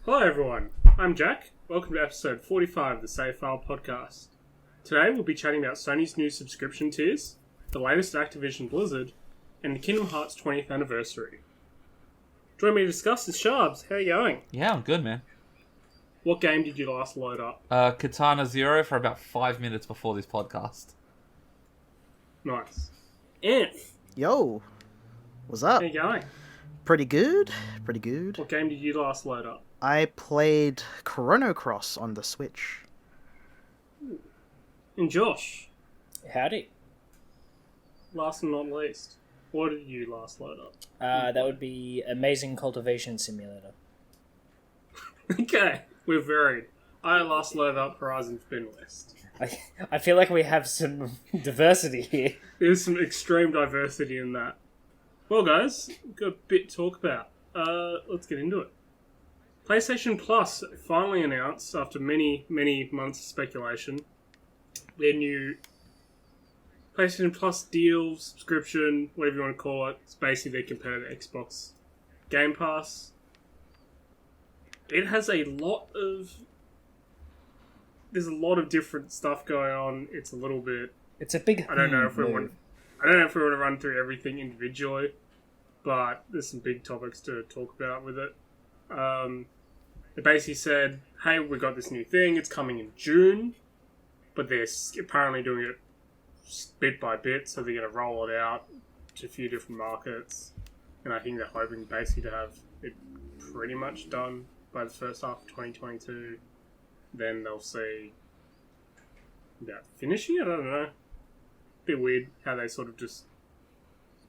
Hello everyone, I'm Jack. Welcome to episode 45 of the Save File podcast. Today we'll be chatting about Sony's new subscription tiers, the latest Activision Blizzard, and the Kingdom Hearts 20th anniversary. Joining me to discuss is Charbs. How are you going? Yeah, I'm good, man. What game did you last load up? Katana Zero for about 5 minutes before this podcast. Nice. Anf, Yo, what's up? how you going? Pretty good, pretty good. What game did you last load up? I played Chrono Cross on the Switch. And Josh, Howdy. last and not least, what did you last load up? That would be Amazing Cultivation Simulator. Okay, we're varied. I last loaded up Horizon Forbidden West. I feel like we have some diversity here. There's some extreme diversity in that. Well, guys, we've got a bit to talk about. Let's get into it. PlayStation Plus finally announced, after many, many months of speculation, their new PlayStation Plus deal, subscription, whatever you want to call it. It's basically their competitor to Xbox Gamepass. It has a lot of... There's a lot of different stuff going on. It's a little bit... It's a big. I don't know if we want to run through everything individually, but there's some big topics to talk about with it. They basically said, hey, we got this new thing, it's coming in June, but they're apparently doing it bit by bit, so they're going to roll it out to a few different markets, and I think they're hoping basically to have it pretty much done by the first half of 2022. Then they'll see about finishing it, I don't know. Bit weird how they sort of just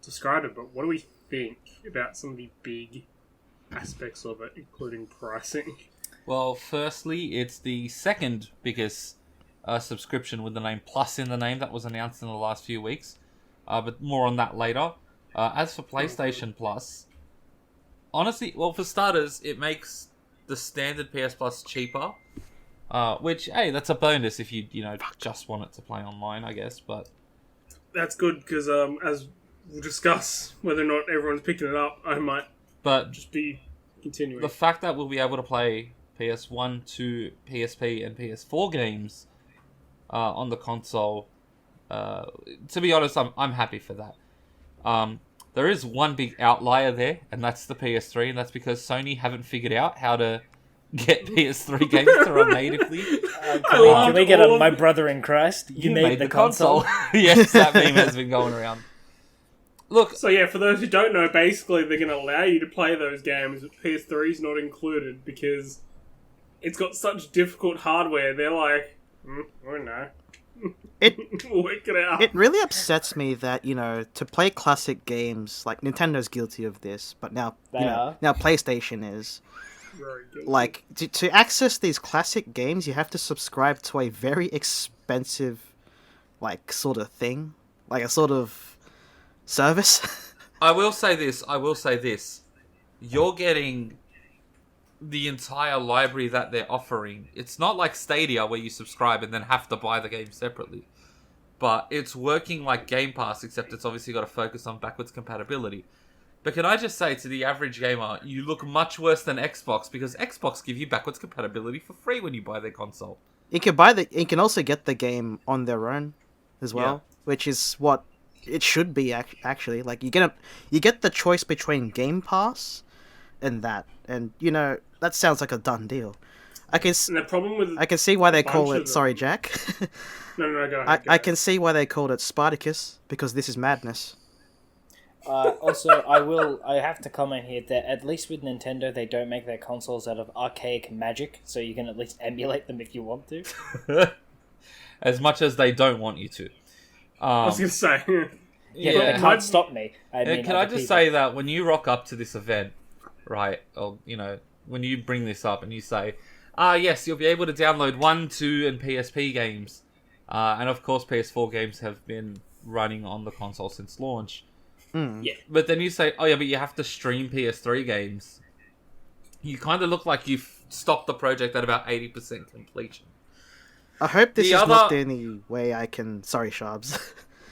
described it, but what do we think about some of the big aspects of it, including pricing? Well, firstly, it's the second biggest subscription with the name Plus in the name that was announced in the last few weeks, but more on that later. As for PlayStation Plus, honestly, well, for starters, it makes the standard PS Plus cheaper, which, hey, that's a bonus if you just want it to play online, I guess, but... That's good, because as we'll discuss whether or not everyone's picking it up, I might just be continuing. The fact that we'll be able to play PS1, 2, PSP, and PS4 games on the console, to be honest, I'm happy for that. There is one big outlier there, and that's the PS3, and that's because Sony haven't figured out how to get PS3 games to run natively. Can we get my brother in Christ? You made the console. Yes, that meme has been going around. Look, So yeah, for those who don't know, basically they're going to allow you to play those games, but PS3's not included because it's got such difficult hardware. They're like, I don't know. We'll work it out. It really upsets me that, to play classic games, like Nintendo's guilty of this, but now, now PlayStation is. Very good. Like, to access these classic games, you have to subscribe to a very expensive, like, sort of thing. Like a sort of service. I will say this. You're getting the entire library that they're offering. It's not like Stadia where you subscribe and then have to buy the game separately. But it's working like Gamepass, except it's obviously got to focus on backwards compatibility. But can I just say to the average gamer, you look much worse than Xbox because Xbox give you backwards compatibility for free when you buy their console. You can also get the game on their own as well, which is what it should be actually. Like you get the choice between Game Pass and that, and that sounds like a done deal. I can see why they call it. Sorry, Jack. No, go ahead. I can see why they called it Spartacus because this is madness. Also, I have to comment here that at least with Nintendo, they don't make their consoles out of archaic magic, so you can at least emulate them if you want to. As much as they don't want you to. I was going to say. But they can't stop me. Can I just say that when you rock up to this event, right, or, when you bring this up and you say, yes, you'll be able to download 1, 2, and PSP games, and of course PS4 games have been running on the console since launch. Yeah. But then you say, oh yeah, but you have to stream PS3 games. You kind of look like you've stopped the project at about 80% completion. I hope this is not the only way I can... Sorry, Shabs.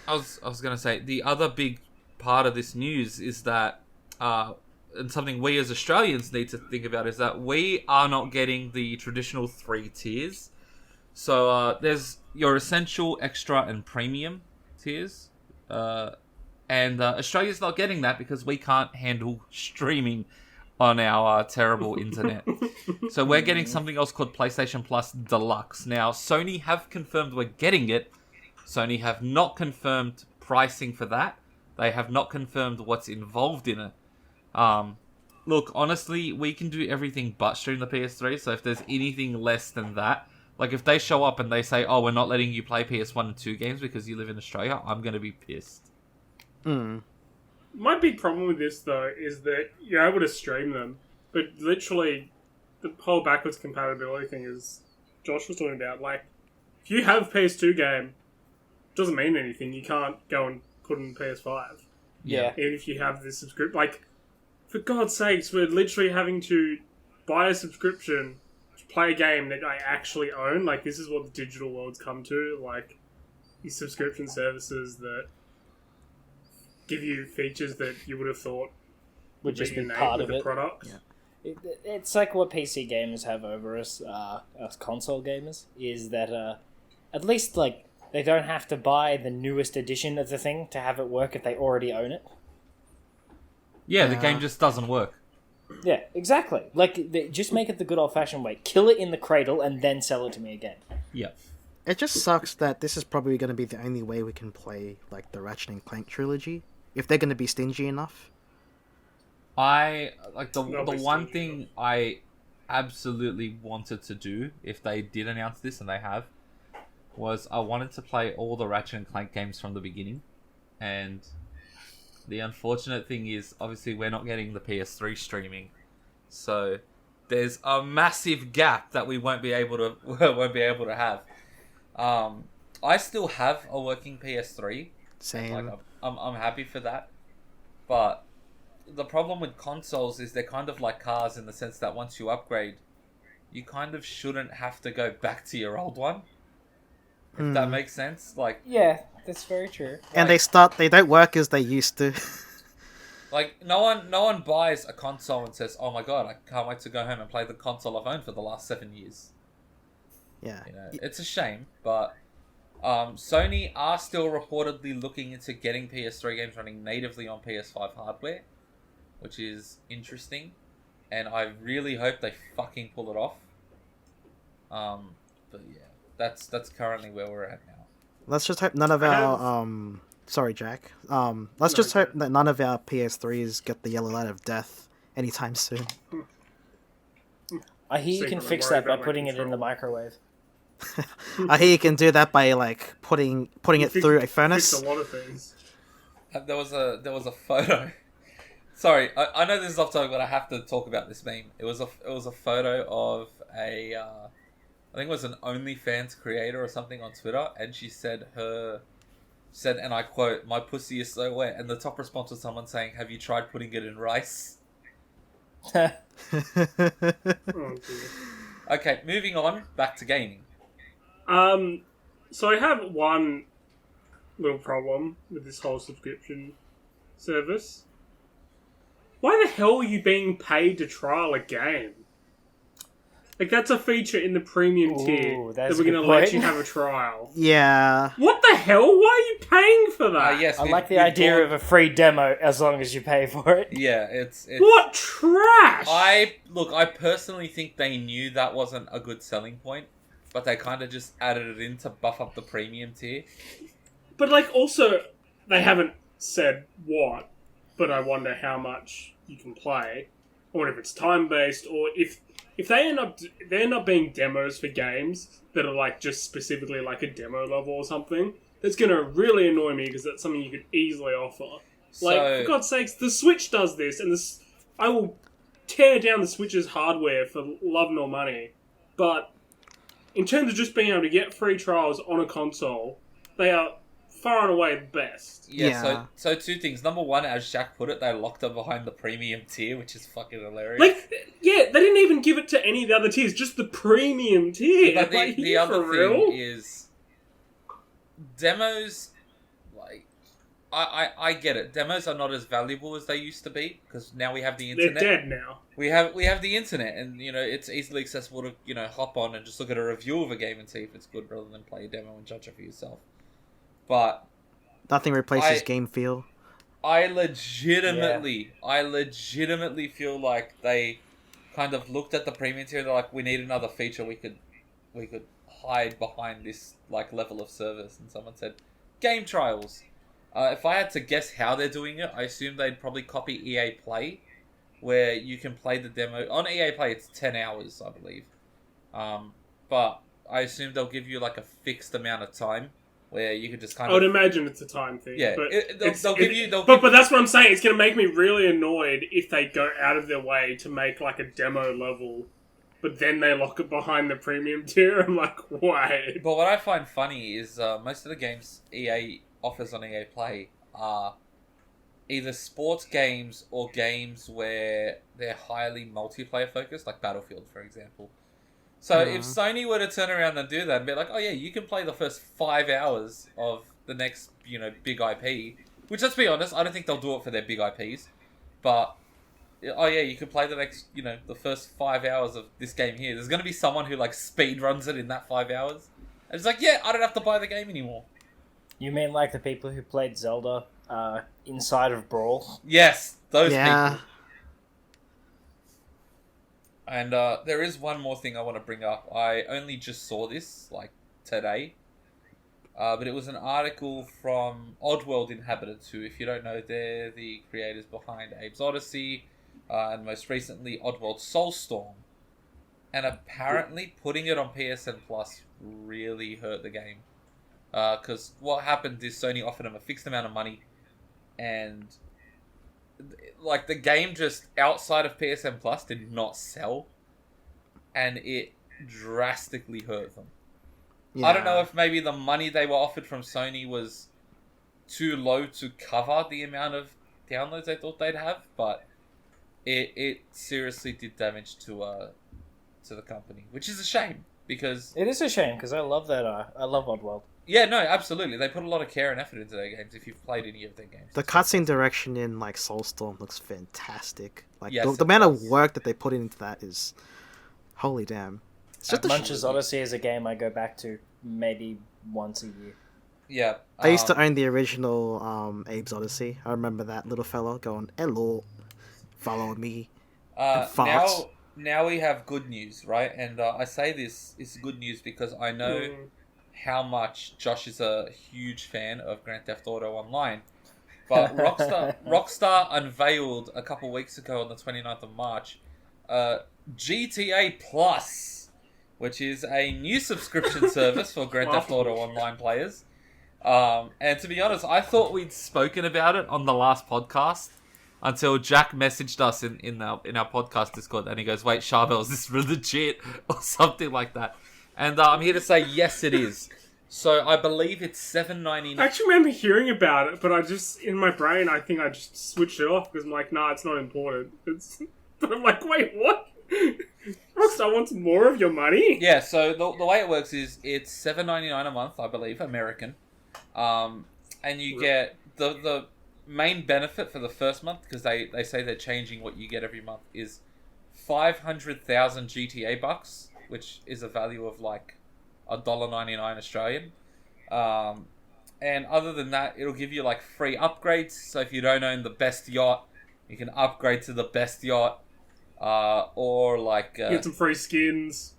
I was going to say, the other big part of this news is that and something we as Australians need to think about is that we are not getting the traditional 3 tiers. So there's your essential, extra, and premium tiers. And Australia's not getting that because we can't handle streaming on our terrible internet. So we're getting something else called PlayStation Plus Deluxe. Now, Sony have confirmed we're getting it. Sony have not confirmed pricing for that. They have not confirmed what's involved in it. Look, honestly, we can do everything but stream the PS3, so if there's anything less than that, like if they show up and they say, oh, we're not letting you play PS1 and 2 games because you live in Australia, I'm going to be pissed. My big problem with this, though, is that you're able to stream them, but literally the whole backwards compatibility thing is Josh was talking about. Like, if you have a PS2 game, it doesn't mean anything. You can't go and put in PS5. Yeah. Even if you have this subscription. Like, for God's sakes, we're literally having to buy a subscription to play a game that I actually own. Like, this is what the digital world's come to. Like, these subscription services that give you features that you would have thought Would just be innate part with of the it. product. Yeah. It's like what PC gamers have over us console gamers, is that at least like they don't have to buy the newest edition of the thing to have it work if they already own it. Yeah, the game just doesn't work. Yeah, exactly. Like, just make it the good old-fashioned way. Kill it in the cradle and then sell it to me again. Yeah. It just sucks that this is probably going to be the only way we can play like the Ratchet and Clank trilogy, if they're going to be stingy enough. I like the Nobody's one stingy thing I absolutely wanted to do, if they did announce this, and they have, was I wanted to play all the Ratchet and Clank games from the beginning. And the unfortunate thing is, obviously, we're not getting the PS3 streaming, so there's a massive gap that we won't be able to have. I still have a working PS3. Same. Like, I'm happy for that, but the problem with consoles is they're kind of like cars in the sense that once you upgrade, you kind of shouldn't have to go back to your old one. If that makes sense. Like, Yeah, that's very true. And they don't work as they used to. like no one buys a console and says, "Oh my god, I can't wait to go home and play the console I've owned for the last 7 years." Yeah. You know, it's a shame, but Sony are still reportedly looking into getting PS3 games running natively on PS5 hardware, which is interesting, and I really hope they fucking pull it off. But yeah, that's currently where we're at now. Let's just hope none of our sorry, Jack. Let's just hope that none of our PS3s get the yellow light of death anytime soon. I hear you can Secretly fix worried that by about my putting it in the control. microwave. I hear you can do that by like putting it through a Fixed furnace. a lot of things. There was a photo. Sorry, I know this is off topic, but I have to talk about this meme. It was a photo of a I think it was an OnlyFans creator or something on Twitter, and she said, and I quote, "My pussy is so wet," and the top response was someone saying, "Have you tried putting it in rice?" Oh, dear. Okay, moving on, back to gaming. So I have one little problem with this whole subscription service. Why the hell are you being paid to trial a game? Like, that's a feature in the premium tier that that's we're a going to good let point. you have a trial. Yeah. What the hell? Why are you paying for that? Yes, I like the idea of a free demo as long as you pay for it. Yeah, it's What trash! I personally think they knew that wasn't a good selling point, but they kind of just added it in to buff up the premium tier. But, like, also, they haven't said what, but I wonder how much you can play, or if it's time-based, or if they end up being demos for games that are, like, just specifically, like, a demo level or something, that's going to really annoy me, because that's something you could easily offer. Like, So- for God's sakes, the Switch does this, and I will tear down the Switch's hardware for love nor money, but in terms of just being able to get free trials on a console, they are far and away the best. Yeah, Yeah. so two things. Number one, as Jack put it, they locked it behind the premium tier, which is fucking hilarious. Like, yeah, they didn't even give it to any of the other tiers, just the premium tier. But Like, the other for real? thing is, demos, like, I get it. Demos are not as valuable as they used to be because now we have the internet. They're dead now. We have the internet, and it's easily accessible to hop on and just look at a review of a game and see if it's good rather than play a demo and judge it for yourself. But nothing replaces game feel. I legitimately feel like they kind of looked at the premium tier and they're like, we need another feature we could hide behind this like level of service, and someone said game trials. If I had to guess how they're doing it, I assume they'd probably copy EA Play, where you can play the demo on EA Play. It's 10 hours, I believe, but I assume they'll give you like a fixed amount of time where you could just kind I would imagine it's a time thing. Yeah, but they'll give you. But that's what I'm saying. It's going to make me really annoyed if they go out of their way to make like a demo level, but then they lock it behind the premium tier. I'm like, why? But what I find funny is most of the games EA offers on EA Play are either sports games or games where they're highly multiplayer focused, like Battlefield, for example. So if Sony were to turn around and do that and be like, oh yeah, you can play the first 5 hours of the next, big IP, which let's be honest, I don't think they'll do it for their big IPs, but oh yeah, you can play the next, the first 5 hours of this game here. There's going to be someone who like speed runs it in that 5 hours. And it's like, yeah, I don't have to buy the game anymore. You mean like the people who played Zelda inside of Brawl? Yes, those people. And there is one more thing I want to bring up. I only just saw this, like, today. But it was an article from Oddworld Inhabitants, who, if you don't know, they're the creators behind Abe's Odyssey, and most recently Oddworld Soulstorm. And apparently putting it on PSN Plus really hurt the game. Because what happened is Sony offered them a fixed amount of money, and like the game just outside of PSN Plus did not sell, and it drastically hurt them. Yeah. I don't know if maybe the money they were offered from Sony was too low to cover the amount of downloads they thought they'd have, but it seriously did damage to the company, which is a shame because it is a shame because I love that. I love Oddworld. Yeah, no, absolutely. They put a lot of care and effort into their games. If you've played any of their games, the cutscene direction in like Soulstorm looks fantastic. Like yes, the amount of work that they put into that is holy damn. It's just Munch's Odyssey is a game I go back to maybe once a year. Yeah, I used to own the original Abe's Odyssey. I remember that little fella going, "Hello, follow me." Now we have good news, right? And I say this is good news because I know how much Josh is a huge fan of Grand Theft Auto Online. But Rockstar unveiled a couple weeks ago on the 29th of March GTA Plus, which is a new subscription service for Grand Theft Auto Online players. And to be honest, I thought we'd spoken about it on the last podcast until Jack messaged us in our podcast Discord, and he goes, "Wait, Charbel, is this legit?" or something like that. And I'm here to say, yes, it is. So I believe it's $7.99. I actually remember hearing about it, but I just, in my brain, I think I just switched it off because I'm like, nah, it's not important. But I'm like, wait, what? Rockstar wants more of your money? Yeah, so the way it works is it's $7.99 a month, I believe, American. And you get the main benefit for the first month, because they say they're changing what you get every month, is 500,000 GTA bucks, which is a value of like $1.99 Australian. And other than that, it'll give you like free upgrades. So if you don't own the best yacht, you can upgrade to the best yacht. Or like get some free skins.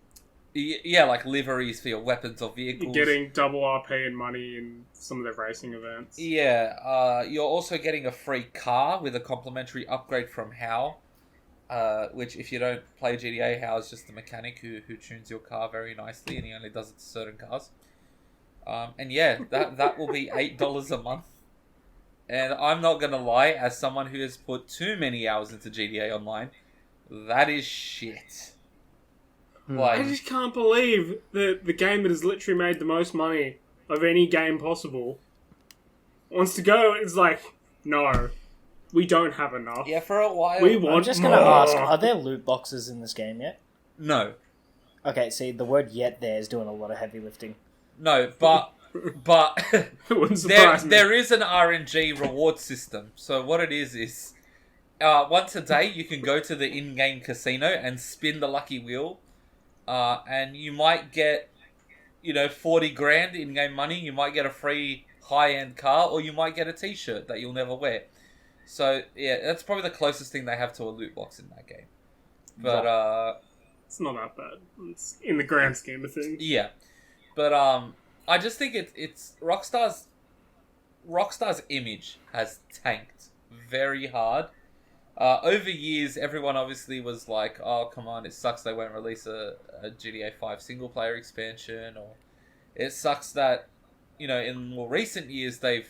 Yeah, like liveries for your weapons or vehicles. You're getting double RP and money in some of their racing events. Yeah, you're also getting a free car with a complimentary upgrade from Hal. Which, if you don't play GTA, Hal is just the mechanic who tunes your car very nicely, and he only does it to certain cars. And yeah, that will be $8 a month. And I'm not gonna lie, as someone who has put too many hours into GTA Online, that is shit. Like, I just can't believe that the game that has literally made the most money of any game possible wants to go. It's like, no. We don't have enough. Yeah, for a while. I'm just going to ask, are there loot boxes in this game yet? No. Okay, see, the word yet there is doing a lot of heavy lifting. No, but But It wouldn't surprise me. there is an RNG reward system. So what it is once a day you can go to the in-game casino and spin the lucky wheel, and you might get 40 grand in-game money. You might get a free high-end car, or you might get a t-shirt that you'll never wear. So yeah, that's probably the closest thing they have to a loot box in that game. But it's not that bad. It's in the grand scheme of things. yeah, but I just think it's Rockstar's image has tanked very hard. Over years, everyone obviously was like, "Oh, come on! It sucks they won't release a GTA 5 single player expansion," or it sucks that in more recent years they've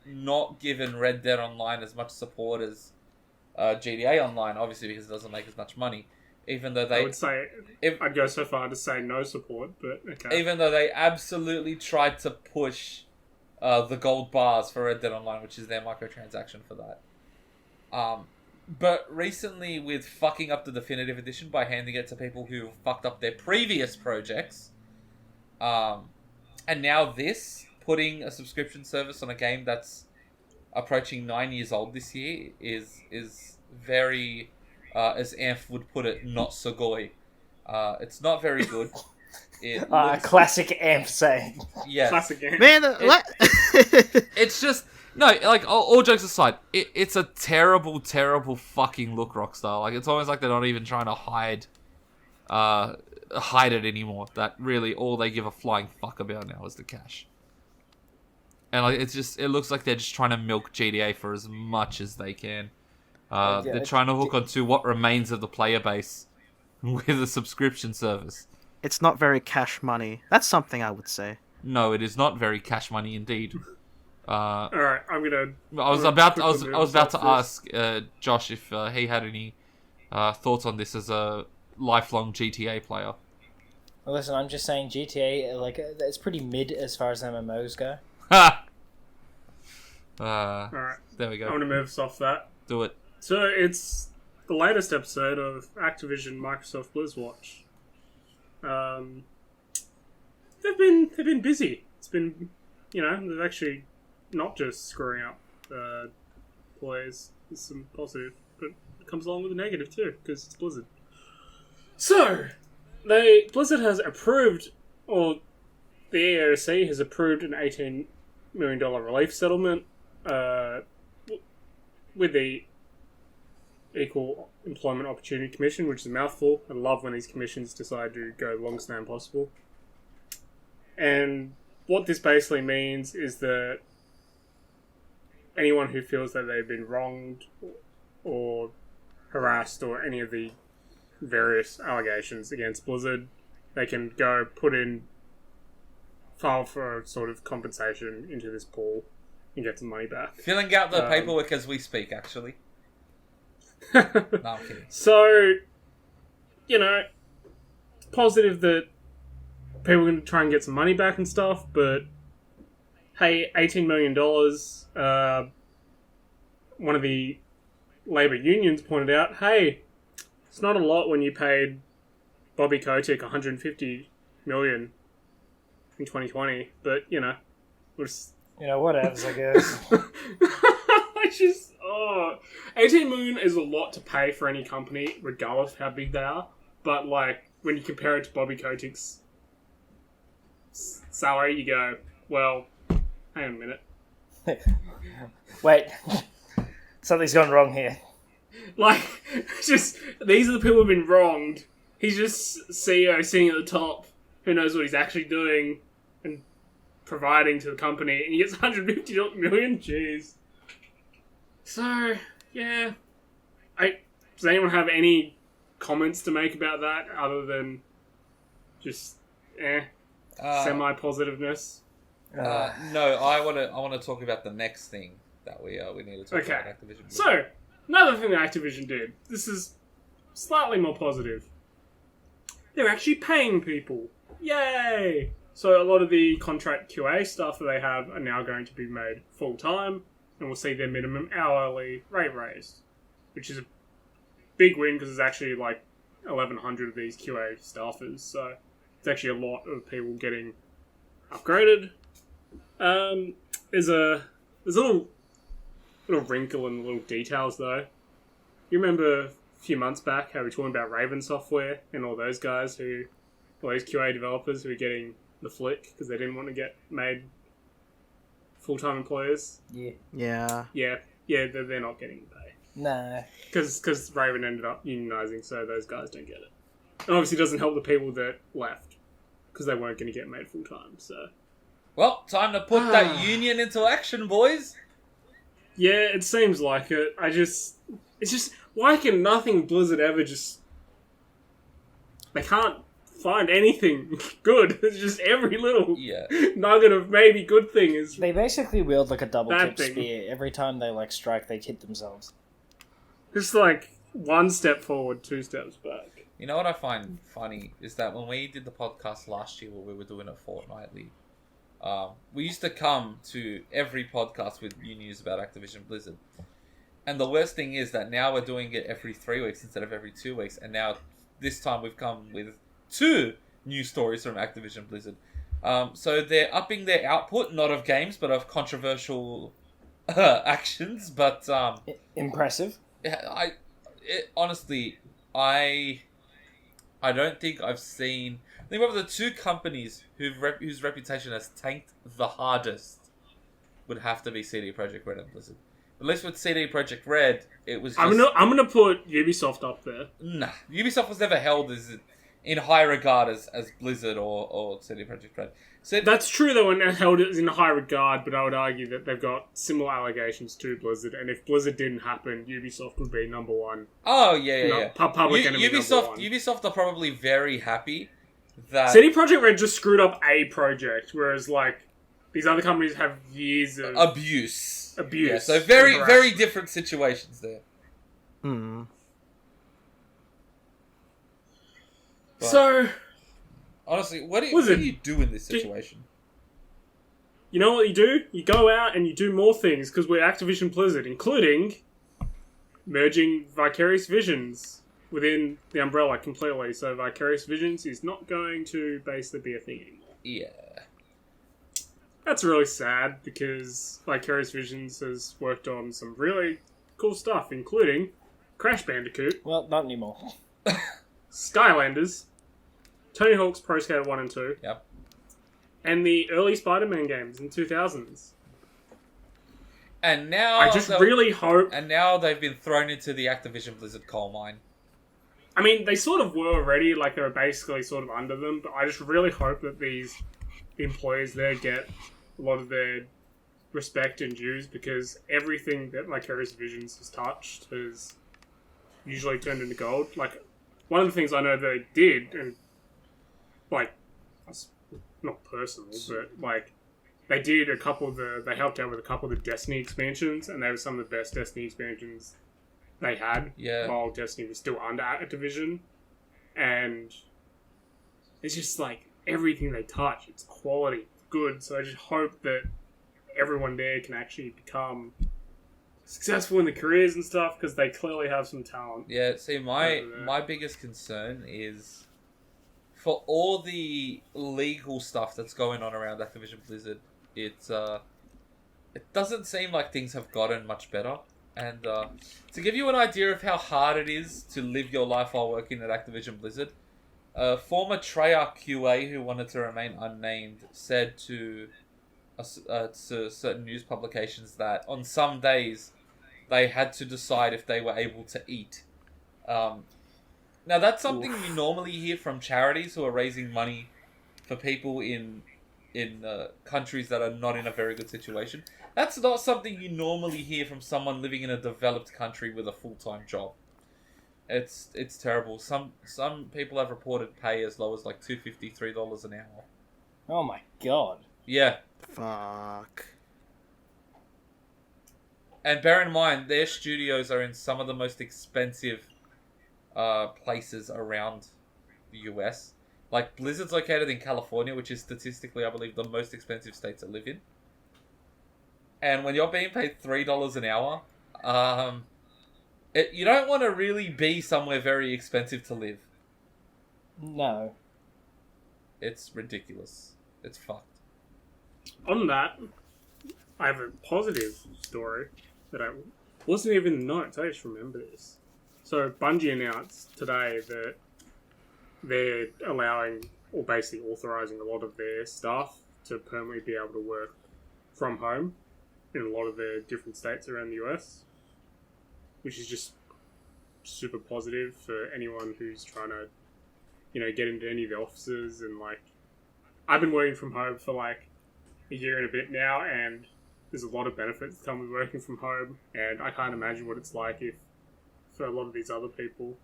not given Red Dead Online as much support as GTA Online, obviously because it doesn't make as much money. Even though I would say I'd go so far to say no support, but okay. Even though they absolutely tried to push the gold bars for Red Dead Online, which is their microtransaction for that. But recently, with fucking up the Definitive Edition by handing it to people who fucked up their previous projects, and now putting a subscription service on a game that's approaching 9 years old this year is very, as Anf would put it, not sugoi. It's not very good. It looks... Classic Anf saying. Yeah. Classic game. Man, what? It's just... No, like, all jokes aside, it's a terrible, terrible fucking look, Rockstar. Like, it's almost like they're not even trying to hide it anymore. That really, all they give a flying fuck about now is the cash. And, like, it looks like they're just trying to milk GTA for as much as they can. They're trying to hook onto what remains of the player base with a subscription service. It's not very cash money. That's something I would say. No, it is not very cash money indeed. All right, I was about to ask Josh if he had any thoughts on this as a lifelong GTA player. Well, listen, I'm just saying GTA, like, it's pretty mid as far as MMOs go. Ha! All right, there we go. I want to move us off that. Do it. So it's the latest episode of Activision Microsoft Blizzwatch. They've been busy. It's been, they've actually not just screwing up players. There's some positive, but it comes along with a negative too, because it's Blizzard. So, Blizzard has approved, or the EOC has approved an $18 million relief settlement with the Equal Employment Opportunity Commission, which is a mouthful. I love when these commissions decide to go longest name possible. And what this basically means is that anyone who feels that they've been wronged or harassed or any of the various allegations against Blizzard, they can go file for a sort of compensation into this pool and get some money back. Filling out the paperwork as we speak, actually. No, I'm kidding. So, it's positive that people are going to try and get some money back and stuff, but hey, $18 million, one of the labour unions pointed out, hey, it's not a lot when you paid Bobby Kotick $150 million in 2020, but, we'll just... whatevs, I guess. $18 million is a lot to pay for any company, regardless of how big they are, but, like, when you compare it to Bobby Kotick's salary, you go, well, hang on a minute. Wait, something's gone wrong here. Like, just, these are the people who've been wronged. He's just CEO sitting at the top, who knows what he's actually doing and providing to the company, and he gets $150 million? Jeez. So, yeah. Does anyone have any comments to make about that, other than just, semi-positiveness? No, I want to talk about the next thing that we need to talk about Activision. So, another thing that Activision did. This is slightly more positive. They're actually paying people. Yay! So a lot of the contract QA stuff that they have are now going to be made full-time, and we'll see their minimum hourly rate raised, which is a big win because there's actually like 1,100 of these QA staffers, so it's actually a lot of people getting upgraded. There's a little wrinkle in the little details though. You remember a few months back how we were talking about Raven Software and all those guys all those QA developers who were getting the flick because they didn't want to get made full-time employers? Yeah. Yeah. Yeah, they're not getting pay. Nah. Because Raven ended up unionizing, so those guys don't get it. And obviously it doesn't help the people that left because they weren't going to get made full-time, so... Well, time to put that union into action, boys. Yeah, it seems like it. It's just, why can nothing Blizzard ever just... They can't find anything good. It's just every little nugget of maybe good thing is... They basically wield like a double-tip thing. spear. Every time they strike, they hit themselves. Just like one step forward, two steps back. You know what I find funny is that when we did the podcast last year, where we were doing it fortnightly, we used to come to every podcast with new news about Activision Blizzard. And the worst thing is that now we're doing it every 3 weeks instead of every 2 weeks. And now this time we've come with 2 news stories from Activision Blizzard. So they're upping their output, not of games, but of controversial actions. But impressive. Honestly, I don't think I've seen... I think one of the 2 companies whose reputation has tanked the hardest would have to be CD Projekt Red and Blizzard. At least with CD Projekt Red, it was just... I'm gonna put Ubisoft up there. Nah. Ubisoft was never held in high regard as Blizzard or CD Projekt Red. So that's true, though, and held it in high regard, but I would argue that they've got similar allegations to Blizzard, and if Blizzard didn't happen, Ubisoft would be number one. Oh, yeah. Public enemy number one. Ubisoft are probably very happy that... CD Projekt Red just screwed up a project, whereas, like, these other companies have years of... Abuse. Yeah, so very different situations there. Hmm. So... Honestly, what do you do in this situation? You know what you do? You go out and you do more things, because we're Activision Blizzard, including merging Vicarious Visions within the umbrella completely. So Vicarious Visions is not going to basically be a thing anymore. Yeah. That's really sad, because Vicarious Visions has worked on some really cool stuff, including Crash Bandicoot. Well, not anymore. Skylanders. Tony Hawk's Pro Skater 1 and 2. Yep. And the early Spider-Man games in the 2000s. And now... I just really hope... And now they've been thrown into the Activision Blizzard coal mine. I mean, they sort of were already, like they were basically sort of under them, but I just really hope that these employees there get a lot of their respect and dues, because everything that Vicarious Visions has touched has usually turned into gold. Like, one of the things I know they did, and like, that's not personal, but like, they did they helped out with a couple of the Destiny expansions, and they were some of the best Destiny expansions they had while Destiny was still under Activision. And it's just like, everything they touch, it's quality, it's good, so I just hope that everyone there can actually become successful in their careers and stuff, because they clearly have some talent. Yeah, see, my biggest concern is for all the legal stuff that's going on around Activision Blizzard, it doesn't seem like things have gotten much better. And to give you an idea of how hard it is to live your life while working at Activision Blizzard, former Treyarch QA who wanted to remain unnamed said to certain news publications that on some days they had to decide if they were able to eat. Now that's something you normally hear from charities who are raising money for people in countries that are not in a very good situation. That's not something you normally hear from someone living in a developed country with a full-time job. It's terrible. Some people have reported pay as low as like $2.50, $3 an hour. Oh my god. Yeah. Fuck. And bear in mind, their studios are in some of the most expensive places around the US. Like, Blizzard's located in California, which is statistically, I believe, the most expensive state to live in. And when you're being paid $3 an hour, you don't want to really be somewhere very expensive to live. No. It's ridiculous. It's fucked. On that, I have a positive story that I wasn't even in the notes. I just remember this. So Bungie announced today that they're allowing, or basically authorizing, a lot of their staff to permanently be able to work from home in a lot of the different states around the US, which is just super positive for anyone who's trying to, get into any of the offices. And I've been working from home for a year and a bit now, and there's a lot of benefits that come with working from home, and I can't imagine what it's like if, for a lot of these other people,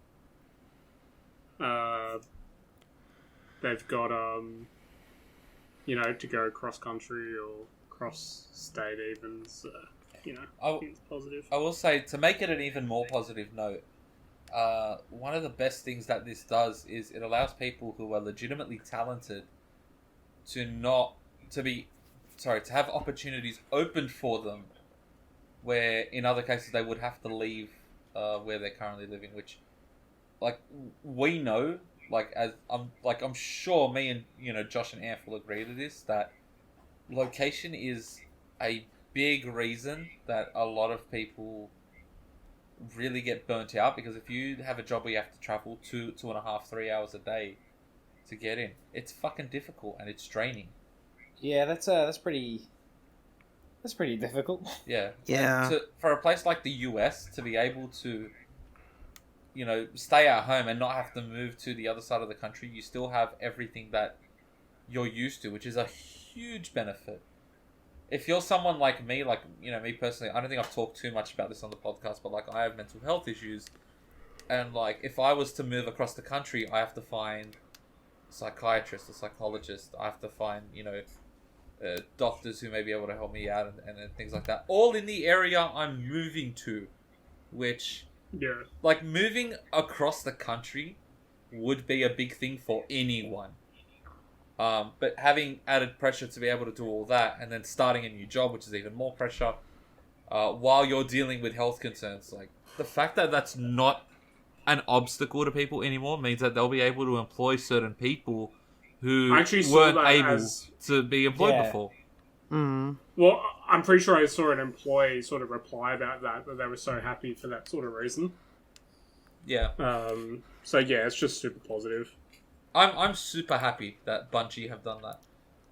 they've got, to go cross country or cross state even, so, I think it's positive. I will say, to make it an even more positive note, one of the best things that this does is it allows people who are legitimately talented to have opportunities opened for them, where in other cases they would have to leave where they're currently living. Which, we know, I'm sure me and Josh and Anf will agree to this, that location is a big reason that a lot of people really get burnt out, because if you have a job where you have to travel 2.5, 3 hours a day to get in, it's fucking difficult and it's draining. Yeah, that's pretty difficult. Yeah. Yeah. For a place like the US to be able to, stay at home and not have to move to the other side of the country, you still have everything that you're used to, which is a huge benefit. If you're someone like me, me personally, I don't think I've talked too much about this on the podcast, but I have mental health issues, and if I was to move across the country, I have to find a psychiatrist, a psychologist, I have to find, doctors who may be able to help me out and things like that, all in the area I'm moving to, which, moving across the country would be a big thing for anyone. But having added pressure to be able to do all that, and then starting a new job, which is even more pressure, while you're dealing with health concerns, the fact that that's not an obstacle to people anymore means that they'll be able to employ certain people who weren't able to be employed before. Mm. Well, I'm pretty sure I saw an employee sort of reply about that they were so happy for that sort of reason. Yeah. So yeah, it's just super positive. I'm super happy that Bungie have done that.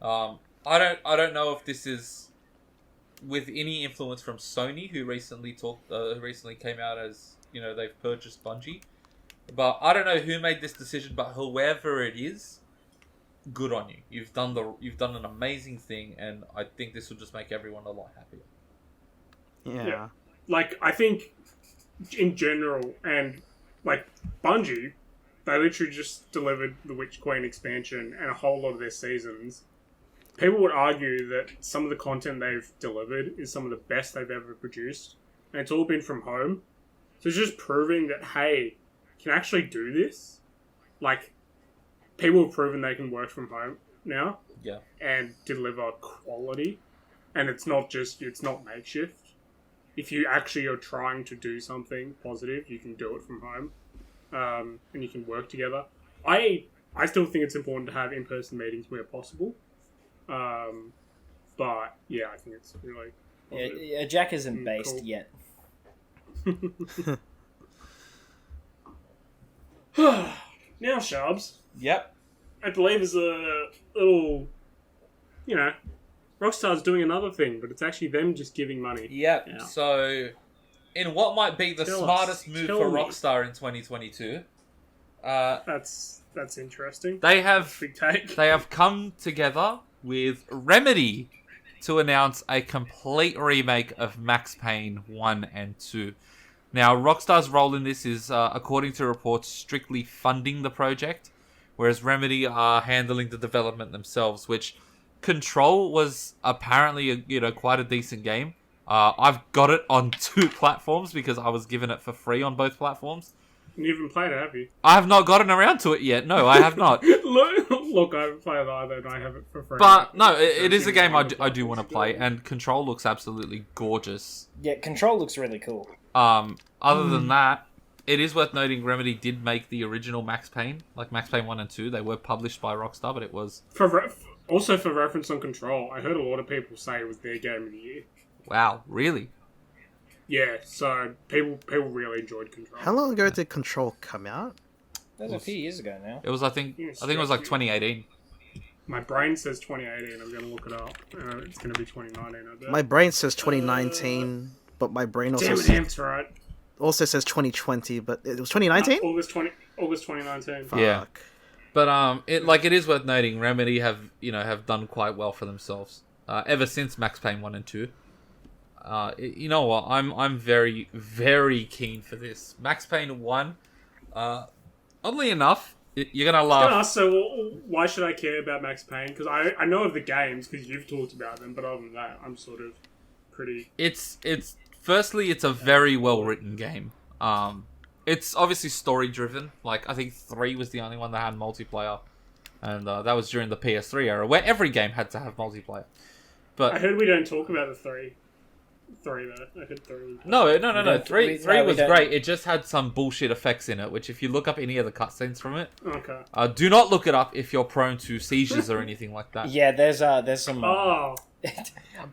I don't know if this is with any influence from Sony, who recently came out as they've purchased Bungie, but I don't know who made this decision. But whoever it is, good on you. You've done an amazing thing, and I think this will just make everyone a lot happier. Yeah. I think in general, and Bungie, they literally just delivered the Witch Queen expansion and a whole lot of their seasons. People would argue that some of the content they've delivered is some of the best they've ever produced, and it's all been from home. So it's just proving that, hey, you can actually do this. People have proven they can work from home now. Yeah. And deliver quality. And it's not makeshift. If you actually are trying to do something positive, you can do it from home. And you can work together. I still think it's important to have in-person meetings where possible. But yeah, I think it's really positive. Yeah, Jack isn't based cool. yet. Now, Shabs. Yep. I believe there's a little, Rockstar's doing another thing, but it's actually them just giving money. Yep. Yeah. So, in what might be the smartest move for Rockstar in 2022, that's interesting. They have Big take. They have come together with Remedy to announce a complete remake of Max Payne 1 and 2. Now, Rockstar's role in this is, according to reports, strictly funding the project, whereas Remedy are handling the development themselves, which Control was apparently quite a decent game. I've got it on 2 platforms because I was given it for free on both platforms. You haven't played it, have you? I have not gotten around to it yet. No, I have not. Look, I haven't played it either, and I have it for free. But no, it is a game I do want to play, and Control looks absolutely gorgeous. Yeah, Control looks really cool. Other than that, it is worth noting Remedy did make the original Max Payne, like Max Payne 1 and 2. They were published by Rockstar, but it was... Also, for reference on Control, I heard a lot of people say it was their game of the year. Wow, really? Yeah, so people really enjoyed Control. How long ago did Control come out? That was a few years ago now. It was, I think it was like 2018. My brain says 2018. I'm going to look it up. It's going to be 2019, I bet. My brain says 2019, but my brain also Damn it, Amp's right. also says 2020, but it was 2019? August 2019. Fuck. Yeah. But it is worth noting, Remedy have done quite well for themselves ever since Max Payne 1 and 2. You know what? I'm very, very keen for this. Max Payne 1, oddly enough, you're gonna laugh. So why should I care about Max Payne? Because I know of the games because you've talked about them, but other than that, I'm sort of pretty. It's firstly, it's a very well written game. It's obviously story driven. Like I think 3 was the only one that had multiplayer, and that was during the PS3 era where every game had to have multiplayer. But I heard we don't talk about the 3 though. I heard 3. No. Three was great. It just had some bullshit effects in it, which if you look up any of the cutscenes from it, Okay. do not look it up if you're prone to seizures or anything like that. Yeah, there's some. Oh.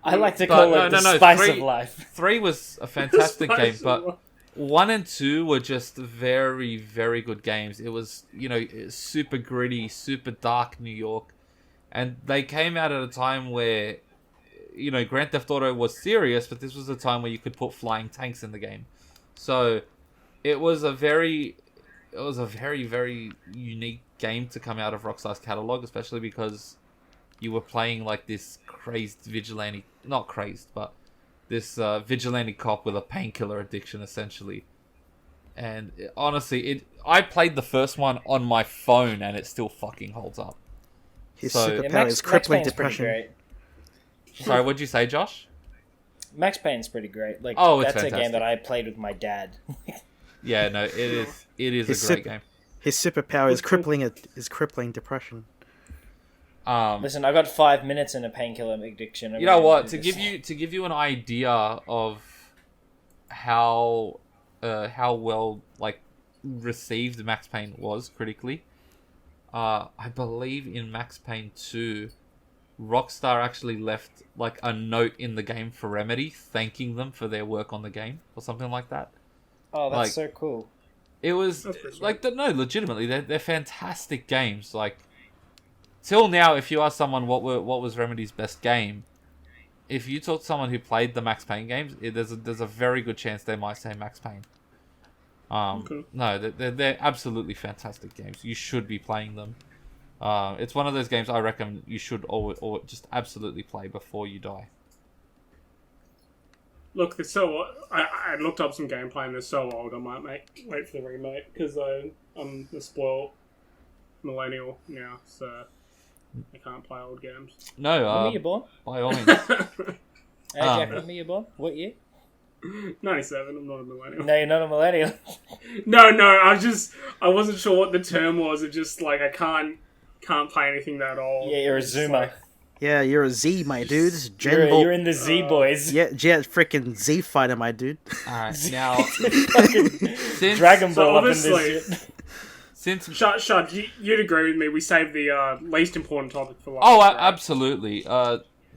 I like to call it the spice of life. 3 was a fantastic game, but 1 and 2 were just very, very good games. It was, super gritty, super dark New York. And they came out at a time where, Grand Theft Auto was serious, but this was a time where you could put flying tanks in the game. So, it was a very, very unique game to come out of Rockstar's catalog, especially because you were playing like this crazed vigilante, not crazed, but this vigilante cop with a painkiller addiction, essentially. And honestly, I played the first one on my phone, and it still fucking holds up. His superpower is crippling depression. Great. Sorry, what'd you say, Josh? Max Payne's pretty great. Like, it's that's fantastic. a game that I played with my dad. Yeah, no, it is a great game. His superpower is crippling depression. Listen, I got 5 minutes in a painkiller addiction. You know what? To give you an idea of how well received Max Payne was critically, I believe in Max Payne 2, Rockstar actually left like a note in the game for Remedy thanking them for their work on the game or something like that. Oh, that's so cool. It was legitimately, they're fantastic games. Like, till now, if you ask someone what was Remedy's best game, if you talk to someone who played the Max Payne games, there's a very good chance they might say Max Payne. Okay. No, they're absolutely fantastic games. You should be playing them. It's one of those games I reckon you should or just absolutely play before you die. Look, they're so. I looked up some gameplay and they're so old. I might wait for the remake because I'm a spoiled millennial now, so I can't play old games. No, when were you born? By all means. Hey, Jack, when were you born? What year? 97. I'm not a millennial. No, you're not a millennial. No. I wasn't sure what the term was. It just like I can't play anything that old. Yeah, you're a Zoomer. Yeah, you're a Z, my dude. You're in the Z boys. Yeah, freaking Z fighter, my dude. Alright, now since Dragon Ball up in obviously, this shit. Since Shud, you'd agree with me. We saved the least important topic for last. Oh, right? absolutely.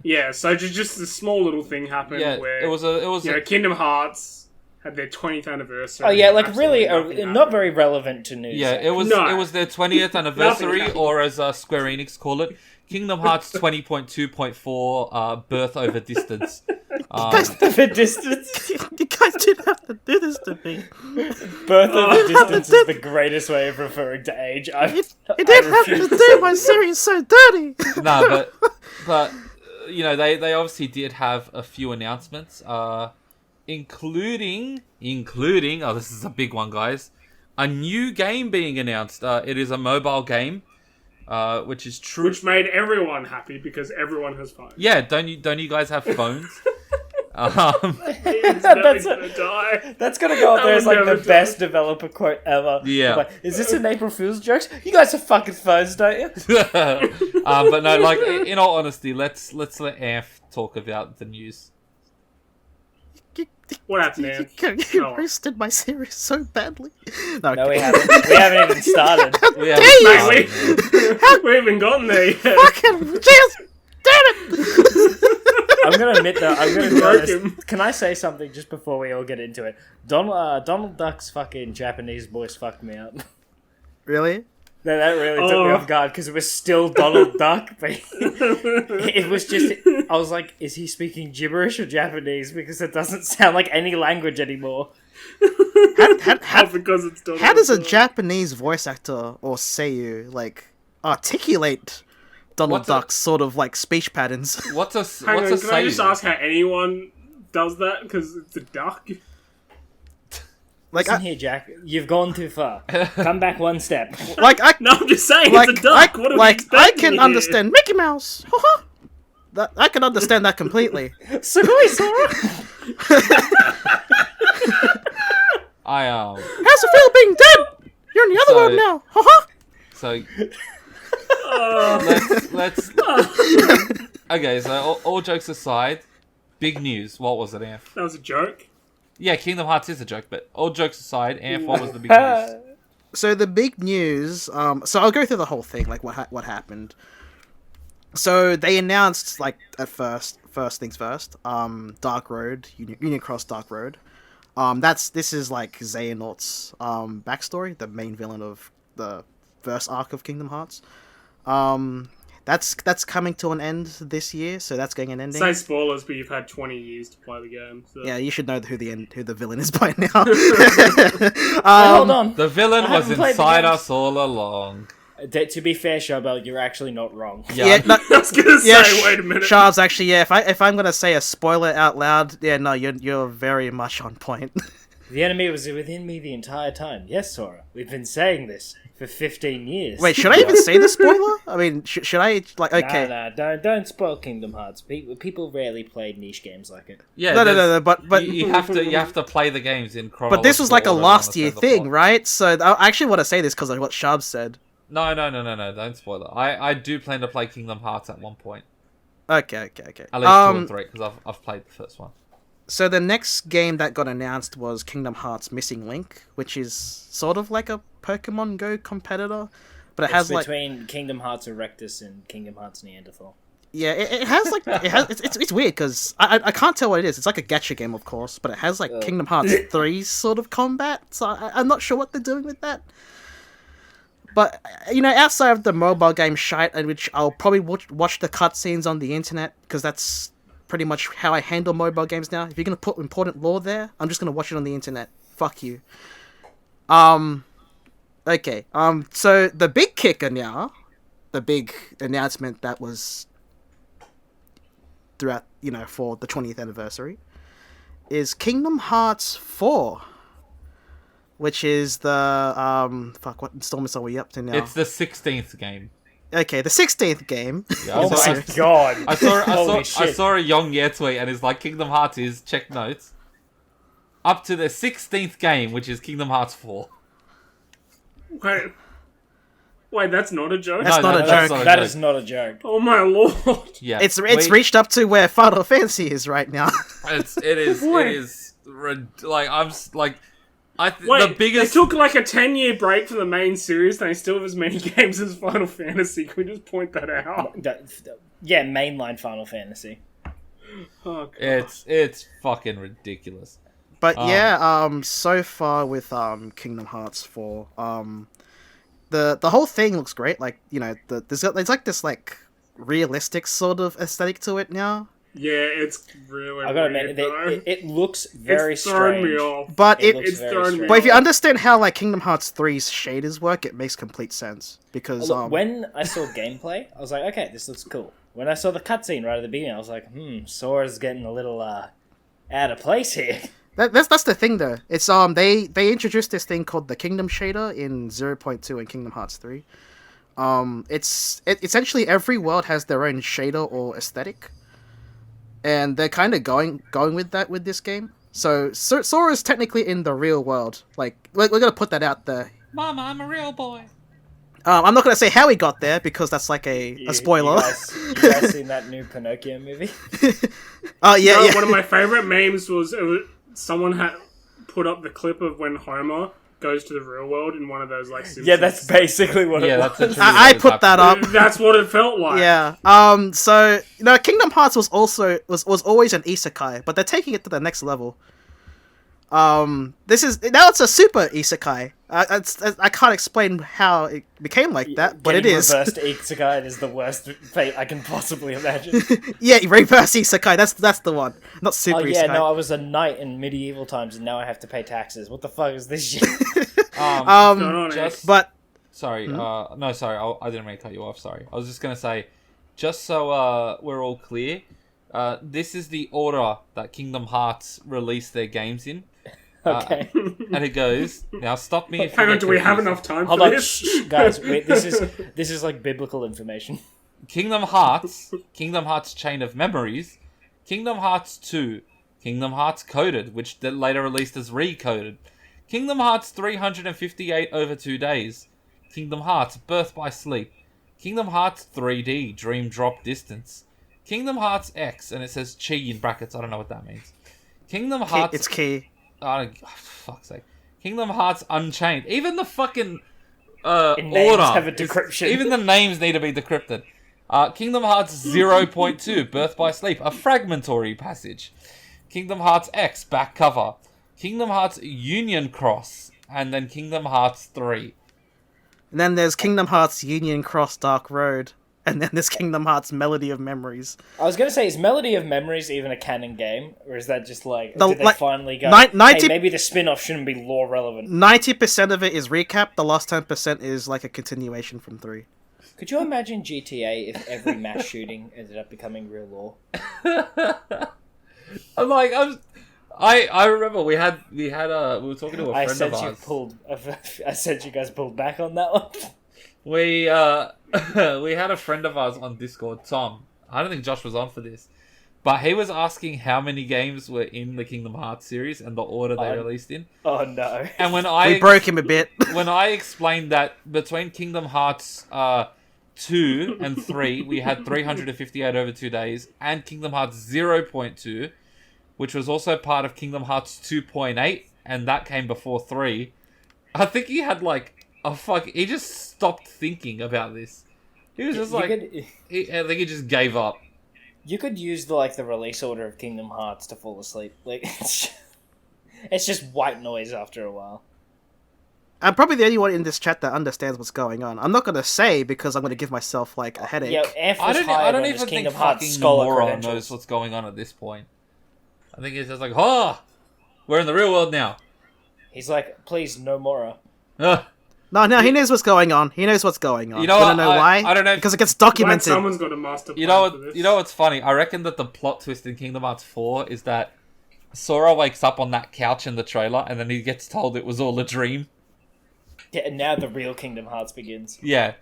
Yeah, so just a small little thing happened where it was Kingdom Hearts had their 20th anniversary. Oh yeah, like really, Absolutely not very relevant to news. Yeah, it was their 20th anniversary, or as Square Enix call it, Kingdom Hearts 20.2.4 birth over distance. Birth over distance. You guys didn't have to do this to me. Birth over distance is the greatest way of referring to age. You didn't have to do my series so dirty. No, but they obviously did have a few announcements, including this is a big one, guys, a new game being announced. It is a mobile game, which is true. Which made everyone happy because everyone has phones. Yeah, don't you guys have phones? It's gonna die. That's gonna go up there as like the best developer quote ever. Yeah. Like, is this an April Fool's joke? You guys have fucking phones, don't you? But no, like in all honesty, let's let Anf talk about the news. What happened, man? You Oh. roasted my series so badly. No, okay. we haven't. We haven't even started. We have Mate, we haven't gotten there yet. Fucking jeez, damn it! I'm gonna admit though. I'm gonna be Broke honest. him. Can I say something just before we all get into it? Donald Duck's fucking Japanese voice fucked me up. Really? That really took me off guard because it was still Donald Duck, but it was just. I was like, is he speaking gibberish or Japanese? Because it doesn't sound like any language anymore. Because it's Donald How does a Duck. Japanese voice actor or seiyu like articulate Donald What's a- Duck's sort of like speech patterns? What's a Hang on, what's a can I just seiyu? ask how anyone does that? Because it's a duck. Like, Listen here, Jack. You've gone too far. Come back one step. like I No, I'm just saying like it's a duck. What are we I expecting can here? understand Mickey Mouse. That I can understand that completely. Sugoi Sora. I How's it feel being dead? You're in the other So- world now. so Oh. let's okay. So all jokes aside, big news. What was it, Anf? That was a joke. Yeah, Kingdom Hearts is a joke, but all jokes aside, Anf, what was the big news? So the big news. So I'll go through the whole thing, like what happened. So they announced, like, at first things first. Dark Road, Union Cross Dark Road. This is like Xehanort's backstory, the main villain of the first arc of Kingdom Hearts. That's coming to an end this year, so that's getting an ending. Say spoilers, but you've had 20 years to play the game. So. Yeah, you should know who the villain is by now. Hold on. The villain I was haven't played the inside games. us all along. To be fair, Charbel, you're actually not wrong. Yeah, no, I was gonna say, yeah, wait a minute. Charles, actually, yeah. If I'm gonna say a spoiler out loud, yeah, no, you're very much on point. The enemy was within me the entire time. Yes, Sora. We've been saying this for 15 years. Wait, should I even say the spoiler? I mean, should I like? Okay, Nah, don't spoil Kingdom Hearts. People rarely played niche games like it. Yeah, no, there's- but you have to play the games in chronological but this was like a order to last year understand the thing, plot. right? So I actually want to say this because of what Shab said. No, don't spoil it. I do plan to play Kingdom Hearts at one point. Okay. At least 2 and 3, because I've played the first one. So the next game that got announced was Kingdom Hearts Missing Link, which is sort of like a Pokemon Go competitor, but it has It's like between Kingdom Hearts Erectus and Kingdom Hearts Neanderthal. yeah, it has like it's weird because I can't tell what it is. It's like a gacha game, of course, but it has like Kingdom Hearts 3 sort of combat. So I'm not sure what they're doing with that. But outside of the mobile game shite, in which I'll probably watch the cutscenes on the internet because that's pretty much how I handle mobile games now. If you're gonna put important lore there, I'm just gonna watch it on the internet. Fuck you. Okay. So the big kicker now, the big announcement that was throughout, for the 20th anniversary, is Kingdom Hearts 4, which is the what installments are we up to now? It's the 16th game. Okay, the 16th game. Yeah, Oh I, my god! I saw Holy I shit. saw a Young Ye tweet and it's like Kingdom Hearts is, check notes, up to the 16th game, which is Kingdom Hearts 4. Wait, that's not a joke? That's not a joke. That is not a joke. Oh my lord. Yeah, It's reached up to where Final Fantasy is right now. It is like Wait, the biggest. they took like a 10-year break from the main series and they still have as many games as Final Fantasy. Can we just point that out? Yeah, mainline Final Fantasy. Oh, God. It's fucking ridiculous. But so far with Kingdom Hearts 4, the whole thing looks great. Like, there's like this like realistic sort of aesthetic to it now. Yeah, it's really I gotta weird, admit, though. it looks very It's thrown strange. me off. But It looks It's very thrown me strange. but if you understand how like Kingdom Hearts 3's shaders work, it makes complete sense because Look, when I saw gameplay, I was like, okay, this looks cool. When I saw the cutscene right at the beginning, I was like, Sora's getting a little out of place here. that's the thing though. It's they introduced this thing called the Kingdom shader in 0.2 in Kingdom Hearts 3. Essentially every world has their own shader or aesthetic. And they're kind of going with that with this game. So Sora's technically in the real world. Like we're gonna put that out there. Mama, I'm a real boy. I'm not gonna say how he got there because that's like a spoiler. You guys seen that new Pinocchio movie? Oh yeah, No, yeah. one of my favorite memes was, someone had put up the clip of when Homer goes to the real world in one of those like Simpsons. Yeah, that's basically what it that's was. literally I what is put that happening. up. That's what it felt like. Yeah. So Kingdom Hearts was always an isekai, but they're taking it to the next level. This is now it's a super isekai. I can't explain how it became like that, but it Getting is. reversed isekai is the worst fate I can possibly imagine. Yeah, reverse isekai. That's the one. Not super Oh yeah, isekai. no, I was a knight in medieval times, and now I have to pay taxes. What the fuck is this shit? Going on, Just But sorry, no, sorry, I didn't mean to cut you off. Sorry, I was just gonna say, just so we're all clear, this is the order that Kingdom Hearts released their games in. Okay. And it goes, now stop me if you Hang on, get do we have confused. enough time Hold for on, this? shh, guys. Wait, this is like biblical information. Kingdom Hearts Chain of Memories, Kingdom Hearts 2, Kingdom Hearts Coded, which then later released as Recoded, Kingdom Hearts 358 over 2 days, Kingdom Hearts Birth by Sleep, Kingdom Hearts 3D Dream Drop Distance, Kingdom Hearts X, and it says Chi in brackets, I don't know what that means. Kingdom Hearts... it's key. Fuck's sake. Kingdom Hearts Unchained. Even the fucking Names order. have a decryption. Even the names need to be decrypted. Kingdom Hearts 0.2, Birth by Sleep, a fragmentary passage. Kingdom Hearts X, back cover. Kingdom Hearts Union Cross. And then Kingdom Hearts 3. And then there's Kingdom Hearts Union Cross Dark Road. And then there's Kingdom Hearts Melody of Memories. I was gonna say, is Melody of Memories even a canon game, or is that just like The- did they like, finally go? 90 Hey, maybe the spin-off shouldn't be lore relevant. 90% of it is recap. The last 10% is like a continuation from 3. Could you imagine GTA if every mass shooting ended up becoming real lore? I'm like, I remember we were talking to a I friend said of you ours. I said you guys pulled back on that one. We we had a friend of ours on Discord, Tom. I don't think Josh was on for this, but he was asking how many games were in the Kingdom Hearts series and the order they released in. Oh no! And when We broke him a bit. when I explained that between Kingdom Hearts 2 and 3, we had 358 over 2 days, and Kingdom Hearts 0.2, which was also part of Kingdom Hearts 2.8, and that came before 3. I think he had like he just stopped thinking about this. He was just I think he just gave up. You could use the release order of Kingdom Hearts to fall asleep. Like it's just white noise after a while. I'm probably the only one in this chat that understands what's going on. I'm not going to say because I'm going to give myself like a headache. Yeah, Anf was I hired don't on his even think Kingdom Hearts fucking scholar Nomura credentials. knows what's going on at this point. I think he's just like, we're in the real world now. He's like, please, no more. Ugh. No, he knows what's going on. He knows what's going on. You know Wanna what? know why? I don't know. Because it gets Glad documented. someone's got a master plan You know for what? this. You know what's funny? I reckon that the plot twist in Kingdom Hearts 4 is that Sora wakes up on that couch in the trailer, and then he gets told it was all a dream. Yeah, and now the real Kingdom Hearts begins. Yeah,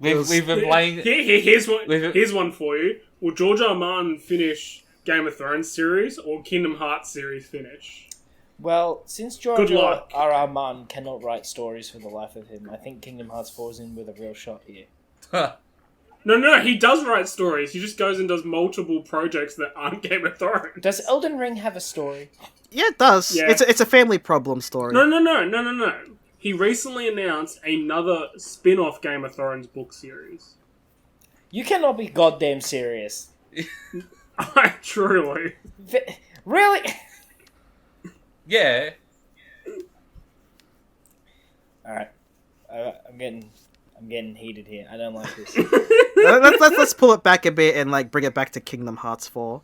we've been playing. Here's one for you. Will George R. R. Martin finish Game of Thrones series or Kingdom Hearts series finish? Well, since Good George luck. R. Martin cannot write stories for the life of him, I think Kingdom Hearts 4 is in with a real shot here. No, he does write stories. He just goes and does multiple projects that aren't Game of Thrones. Does Elden Ring have a story? Yeah, it does. Yeah. It's a family problem story. No. He recently announced another spin-off Game of Thrones book series. You cannot be goddamn serious. Truly. Really? Yeah. Alright. I'm getting heated here. I don't like this. Let's pull it back a bit and bring it back to Kingdom Hearts 4.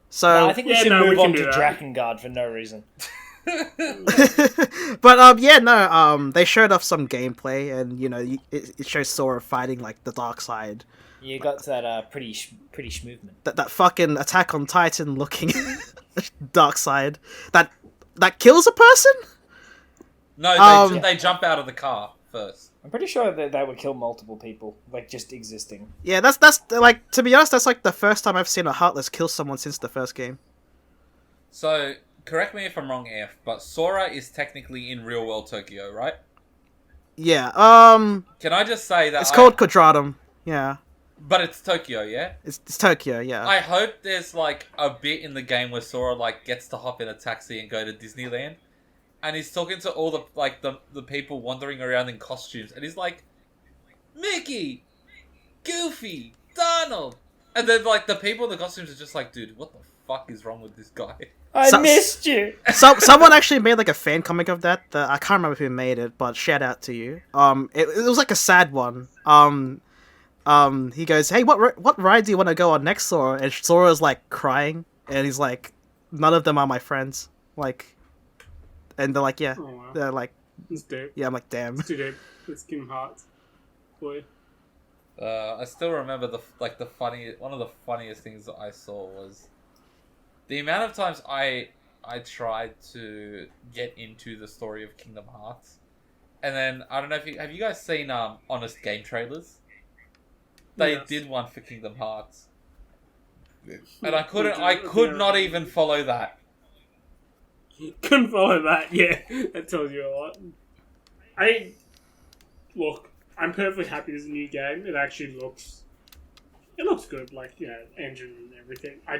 So, No, I think we should we move can on do to that. Drakengard for no reason. but they showed off some gameplay, and it shows Sora fighting the dark side. You got that pretty schmovement. That fucking Attack on Titan looking dark side that kills a person. No, they jump out of the car first. I'm pretty sure that would kill multiple people, just existing. Yeah, that's to be honest, that's the first time I've seen a Heartless kill someone since the first game. So, correct me if I'm wrong, F, but Sora is technically in real world Tokyo, right? Yeah. Can I just say that It's called Quadratum. Yeah. But it's Tokyo, yeah? It's Tokyo. Yeah. I hope there's like a bit in the game where Sora like gets to hop in a taxi and go to Disneyland, and he's talking to all the people wandering around in costumes, and he's like, Mickey, Goofy, Donald, and then like the people in the costumes are just like, dude, what the fuck is wrong with this guy? I missed you. Someone actually made like a fan comic of that. I can't remember who made it, but shout out to you. It was like a sad one. He goes, "Hey, what ride do you want to go on next, Sora?" And Sora's like crying, and he's like, "None of them are my friends." Like, and they're like, "Yeah," Oh, wow. they're like, It's deep. "Yeah." I'm like, "Damn." It's too deep. It's Kingdom Hearts. Boy. I still remember one of the funniest things that I saw was the amount of times I tried to get into the story of Kingdom Hearts, and then I don't know if have you guys seen Honest Game trailers? They Yes. did one for Kingdom Hearts, and I could not even follow that. Couldn't follow that. Yeah, that tells you a lot. Look, I'm perfectly happy there's a new game. It actually looks good, like, you know, engine and everything. I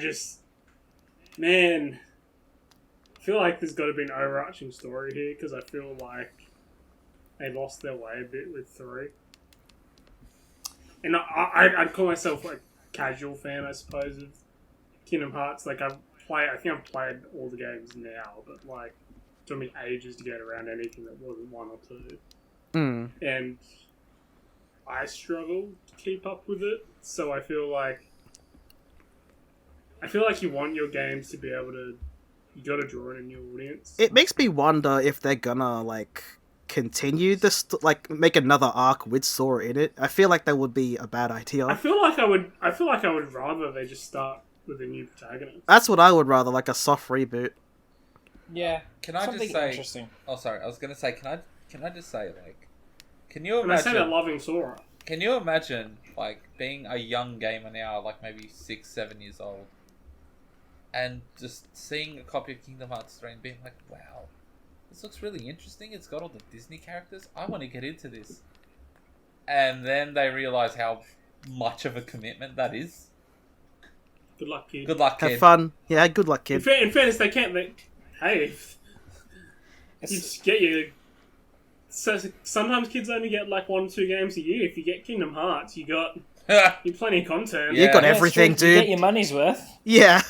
feel like there's got to be an overarching story here, because I feel like they lost their way a bit with 3. And I'd call myself like a casual fan, I suppose, of Kingdom Hearts. Like, I think I've played all the games now, but like, it took me ages to get around anything that wasn't 1 or 2. And I struggle to keep up with it, so I feel like you want your games to be able to, you gotta draw in a new audience. It makes me wonder if they're gonna like continue this, like make another arc with Sora in it. I feel like that would be a bad idea. I feel like I would rather they just start with a new protagonist. That's what I would rather, like a soft reboot. Yeah. Can I Something just say? interesting. Oh, sorry. I was gonna say. Can I just say, like, can you And I say imagine? that loving Sora. Can you imagine, like, being a young gamer now, like maybe 6, 7 years old, and just seeing a copy of Kingdom Hearts 3 and being like, wow, this looks really interesting. It's got all the Disney characters. I want to get into this. And then they realize how much of a commitment that is. Good luck, kid. Good luck, kid. Have fun. Yeah, good luck, kid. In fairness, they can't. Hey, you just get your. So sometimes kids only get like 1 or 2 games a year. If you get Kingdom Hearts, you got plenty of content. Yeah. You got Yeah, everything, it's true. You dude. get your money's worth. Yeah.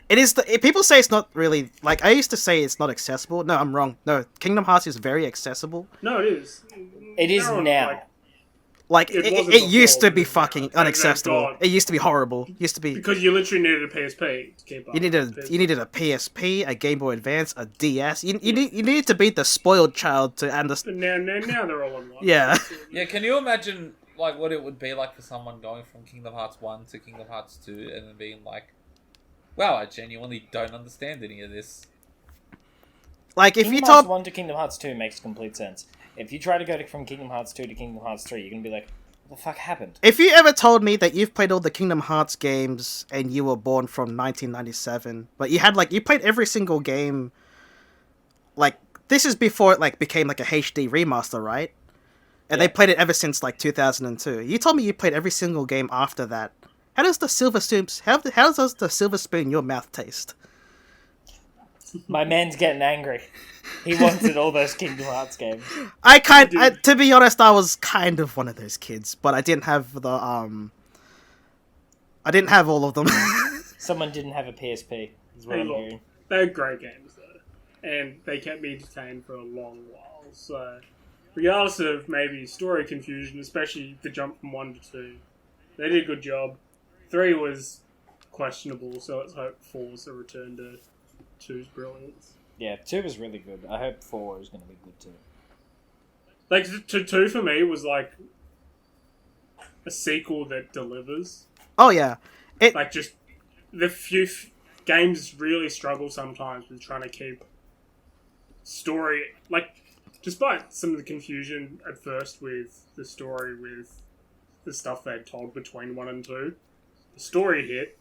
It is. People say it's not really like. I used to say it's not accessible. No, I'm wrong. No, Kingdom Hearts is very accessible. No, it is. It is Everyone, now. Like It it wasn't used to before, be but- fucking oh, inaccessible. God. It used to be horrible. It used to be. because you literally needed a PSP to keep up. You needed a PSP, a Game Boy Advance, a DS. You needed to be the spoiled child to understand. But now they're all on one. Yeah. Yeah, can you imagine, like, what it would be like for someone going from Kingdom Hearts 1 to Kingdom Hearts 2 and then being like, wow, I genuinely don't understand any of this. Like if Kingdom you Hearts told 1 to Kingdom Hearts 2 makes complete sense. If you try to go from Kingdom Hearts 2 to Kingdom Hearts 3, you're going to be like, what the fuck happened? If you ever told me that you've played all the Kingdom Hearts games and you were born from 1997, but you played every single game, like this is before it like became like a HD remaster, right? And they played it ever since like 2002. You told me you played every single game after that. How does the silver spoon? How does the silver spoon in your mouth taste? My man's getting angry. He wanted all those Kingdom Hearts games. To be honest, I was kind of one of those kids, but I didn't have I didn't have all of them. Someone didn't have a PSP, is what Hey, I'm look, hearing. they're great games though, and they kept me entertained for a long while. So, regardless of maybe story confusion, especially the jump from 1 to 2, they did a good job. 3 was questionable, so let's hope 4's a return to 2's brilliance. Yeah, 2 was really good. I hope 4 is going to be good too. Like, 2 for me was like a sequel that delivers. Oh yeah, Like, just the few games really struggle sometimes with trying to keep story. Like, despite some of the confusion at first with the story, with the stuff they'd told between 1 and 2, the story hit,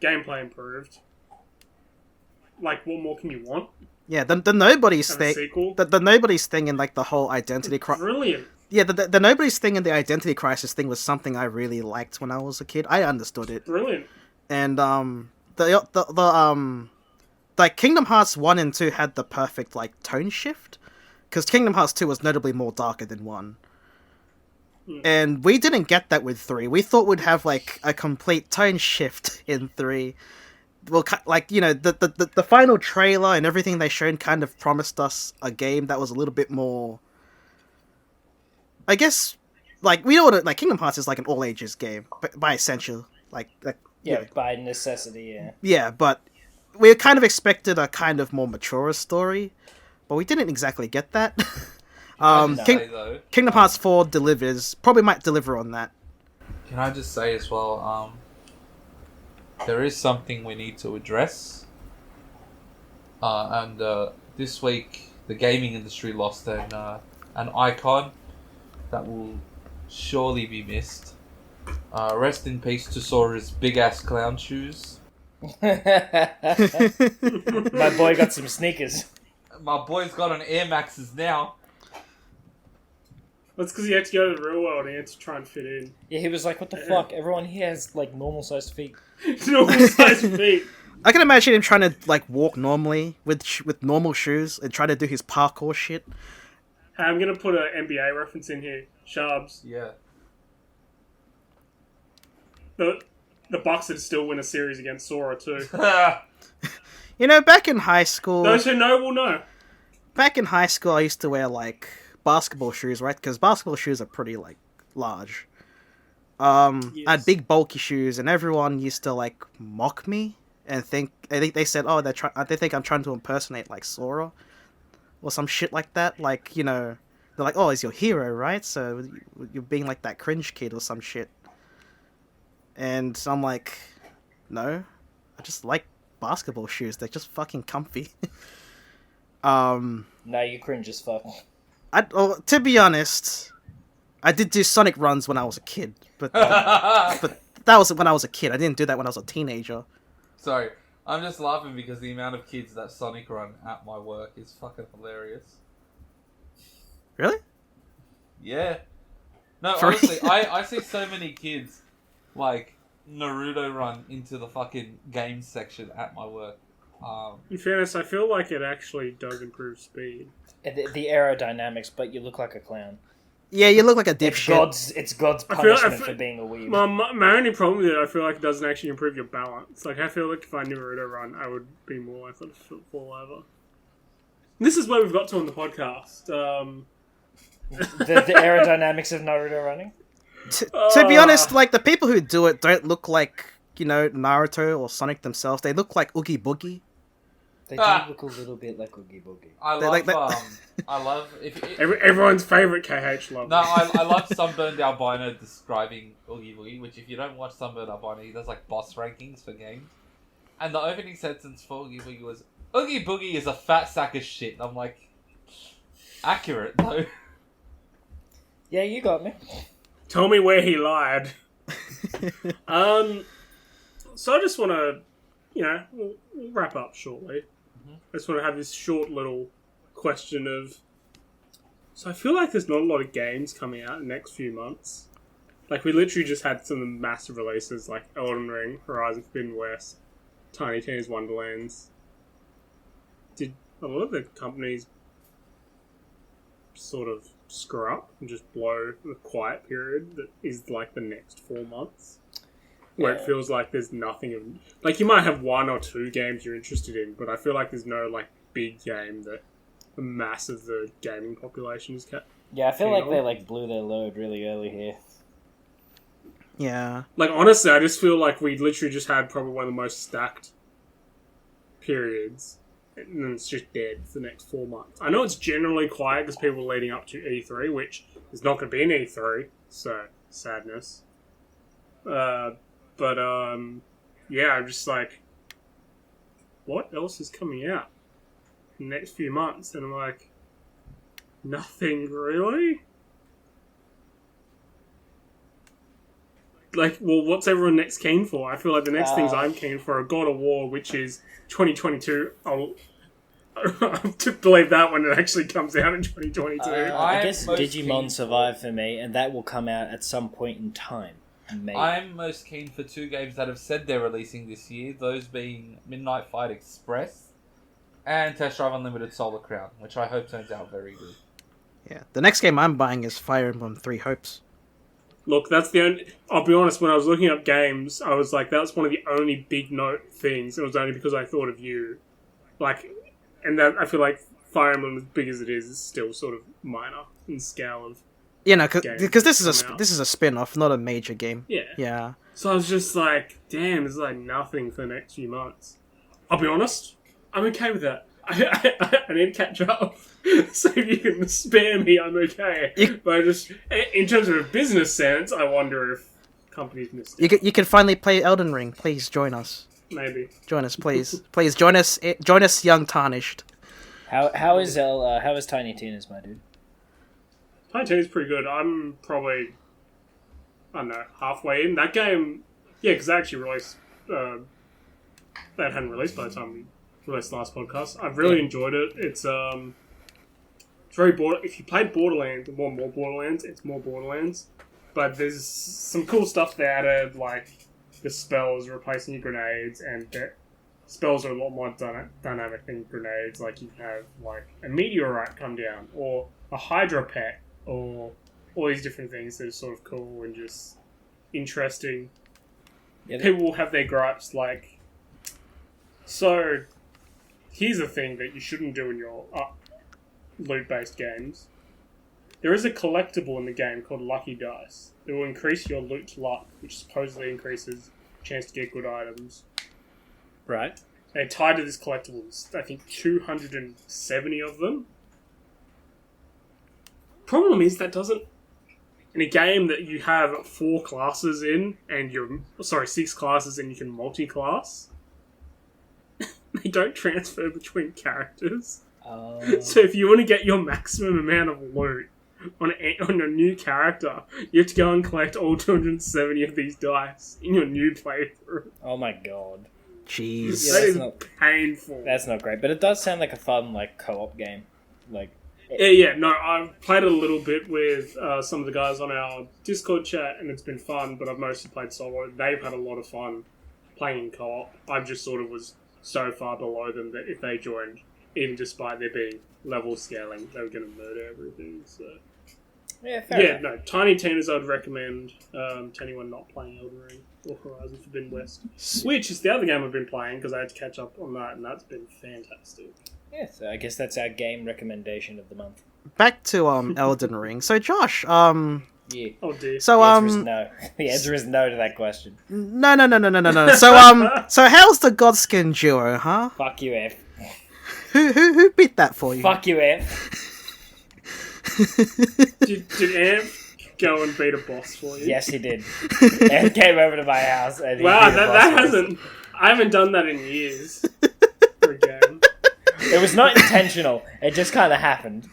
gameplay improved. Like, what more can you want? Yeah, the nobody's Have a thing. sequel. The nobody's thing in like the whole identity crisis. Brilliant. Yeah, the nobody's thing in the identity crisis thing was something I really liked when I was a kid. I understood it, Brilliant. and like Kingdom Hearts 1 and 2 had the perfect like tone shift, because Kingdom Hearts 2 was notably more darker than 1. And we didn't get that with 3. We thought we'd have like a complete tone shift in 3. Well, like, you know, the final trailer and everything they showed kind of promised us a game that was a little bit more, I guess, like, we know what like Kingdom Hearts is like an all ages game, but by essential, like you know. by necessity, yeah. Yeah, but we kind of expected a kind of more mature story, but we didn't exactly get that. Can I just say, though, Kingdom Hearts 4 delivers, probably might deliver on that. Can I just say as well, there is something we need to address. And this week, the gaming industry lost an icon that will surely be missed. Rest in peace to Sora's big-ass clown shoes. My boy got some sneakers. My boy's got an Air Maxes now. That's because he had to go to the real world and he had to try and fit in. Yeah, he was like, what the fuck? Everyone here has, like, normal-sized feet. Normal size feet. I can imagine him trying to like walk normally with normal shoes and try to do his parkour shit. I'm going to put an NBA reference in here. Sharps. Yeah. The Bucks would still win a series against Sora too. You know, back in high school... Those who know will know. Back in high school, I used to wear, like, basketball shoes, right? Because basketball shoes are pretty, like, large. I had big, bulky shoes, and everyone used to, like, mock me and think... I think they said, oh, they think I'm trying to impersonate, like, Sora. Or some shit like that. Like, you know... They're like, oh, he's your hero, right? So you're being, like, that cringe kid or some shit. And I'm like, no. I just like basketball shoes. They're just fucking comfy. No, you cringe as fuck. To be honest, I did do Sonic runs when I was a kid, but that was when I was a kid. I didn't do that when I was a teenager. Sorry, I'm just laughing because the amount of kids that Sonic run at my work is fucking hilarious. Really? Yeah. No, For honestly, I see so many kids, like, Naruto run into the fucking games section at my work. In fairness, I feel like it actually does improve speed. The aerodynamics, but you look like a clown. Yeah, you look like a dipshit. It's God's I feel- punishment for being a weeb. My only problem with it, I feel like it doesn't actually improve your balance. Like, I feel like if I Naruto run, I would be more likely to fall over. This is where we've got to on the podcast. The aerodynamics of Naruto running? To be honest, like, the people who do it don't look like, you know, Naruto or Sonic themselves. They look like Oogie Boogie. They do look a little bit like Oogie Boogie. I They're love, like I love... Everyone's favourite KH love. No, I love Sunburned Albino describing Oogie Boogie, which if you don't watch Sunburned Albino, he does like boss rankings for games. And the opening sentence for Oogie Boogie was, Oogie Boogie is a fat sack of shit. And I'm like, accurate though. Yeah, you got me. Tell me where he lied. So I just want to, you know, we'll wrap up shortly. I just want to have this short little question of... So I feel like there's not a lot of games coming out in the next few months. Like, we literally just had some massive releases like Elden Ring, Horizon Forbidden West, Tiny Tina's Wonderlands. Did a lot of the companies sort of screw up and just blow the quiet period that is like the next 4 months? Where it feels like there's nothing of... Like, you might have 1 or 2 games you're interested in, but I feel like there's no, like, big game that a mass of the gaming population is kept. Yeah, I feel You like know? they like blew their load really early here. Yeah. Like, honestly, I just feel like we literally just had probably one of the most stacked periods, and then it's just dead for the next 4 months. I know it's generally quiet because people are leading up to E3, which is not going to be an E3, so sadness. But yeah, I'm just like, what else is coming out in the next few months? And I'm like, nothing really? Like, well, what's everyone next keen for? I feel like the next things I'm keen for are God of War, which is 2022. to believe that when it actually comes out in 2022. I guess I'm most Digimon keen Survive for me, and that will come out at some point in time. Maybe. I'm most keen for 2 games that have said they're releasing this year, those being Midnight Fight Express and Test Drive Unlimited Solar Crown, which I hope turns out very good. Yeah. The next game I'm buying is Fire Emblem Three Hopes. Look, that's the only... I'll be honest, when I was looking up games, I was like, that was one of the only big note things. It was only because I thought of you. Like, and that I feel like Fire Emblem, as big as it is still sort of minor in scale of... You know, games because this come out. is a spin-off, not a major game. Yeah. Yeah. So I was just like, damn, it's like nothing for the next few months. I'll be honest, I'm okay with that. I need to catch up. So if you can spare me, I'm okay. But I just, in terms of a business sense, I wonder if companies missed it. You can finally play Elden Ring. Please join us. Maybe. Join us, please. Please join us. Join us, young tarnished. How is Tiny Tina's, my dude? Tiny Tina's pretty good. I'm probably, I don't know, halfway in. That game, yeah, because they actually released, that hadn't released by the time we released the last podcast. I've really enjoyed it. It's very if you played Borderlands and want more Borderlands, it's more Borderlands. But there's some cool stuff they added, like the spells replacing your grenades, and spells are a lot more dynamic than grenades. Like you can have like a meteorite come down, or a Hydra pet, or all these different things that are sort of cool and just interesting. Yeah, People will have their gripes, like, so here's a thing that you shouldn't do in your loot-based games. There is a collectible in the game called Lucky Dice. It will increase your loot luck, which supposedly increases chance to get good items. Right. And tied to this collectible is, I think, 270 of them. Problem is, that doesn't... In a game that you have 4 classes in, and 6 classes and you can multi-class, they don't transfer between characters. So if you want to get your maximum amount of loot on a new character, you have to go and collect all 270 of these dice in your new playthrough. Oh my god. Jeez. Yeah, that that's is not- painful. That's not great, but it does sound like a fun co-op game. No, I've played it a little bit with some of the guys on our Discord chat, and it's been fun, but I've mostly played solo. They've had a lot of fun playing in co-op. I just sort of was so far below them that if they joined, even despite there being level scaling, they were going to murder everything. So Yeah, fair enough. Tiny Tina's I'd recommend to anyone not playing Elden Ring or Horizon Forbidden West, which is the other game I've been playing because I had to catch up on that, and that's been fantastic. Yeah, so I guess that's our game recommendation of the month. Back to Elden Ring. So Josh, Yeah. Oh dear. so The answer is no. The answer is no to that question. no. So how's the Godskin duo, huh? Fuck you, F. Who beat that for you? Fuck you, F. Did Anf go and beat a boss for you? Yes, he did. F came over to my house and he Wow, beat a boss that for us. hasn't... I haven't done that in years. For a game. It was not intentional. It just kind of happened.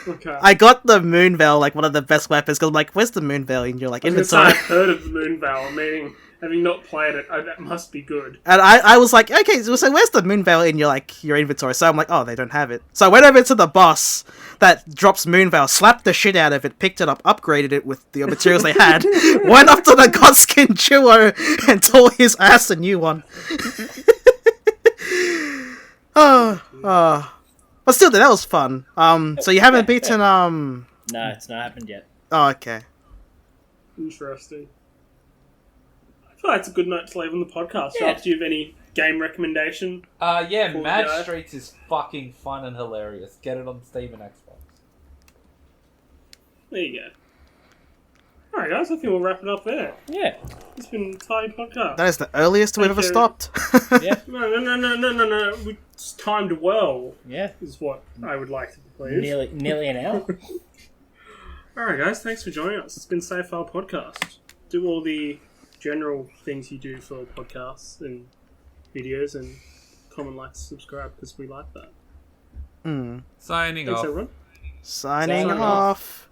Okay. I got the Moon Veil, like one of the best weapons, because I'm like, where's the Moon Veil? And you're like, I was inventory. gonna say, I've heard of the Moon Veil, meaning, having not played it, that must be good. And I was like, okay, so where's the Moon Veil in your inventory? So I'm like, oh, they don't have it. So I went over to the boss that drops Moon Veil, slapped the shit out of it, picked it up, upgraded it with the materials they had, went up to the Godskin duo and tore his ass a new one. But still, that was fun. So you haven't beaten, No, it's not happened yet. Oh, okay. Interesting. I feel like it's a good note to leave on the podcast. Yeah. After you have any game recommendation? Yeah, Cool Mad guy. Streets is fucking fun and hilarious. Get it on Steam and Xbox. There you go. Alright guys, I think we'll wrap it up there. Yeah. It's been a tidy podcast. That is the earliest we've Thank ever you. stopped. Yeah. No. It's timed well, Yeah. is what I would like to believe. Nearly an hour. Alright guys, thanks for joining us. It's been Safe File Podcast. Do all the general things you do for podcasts and videos, and comment, like, subscribe, because we like that. Signing Thanks off. everyone. Signing Signing off.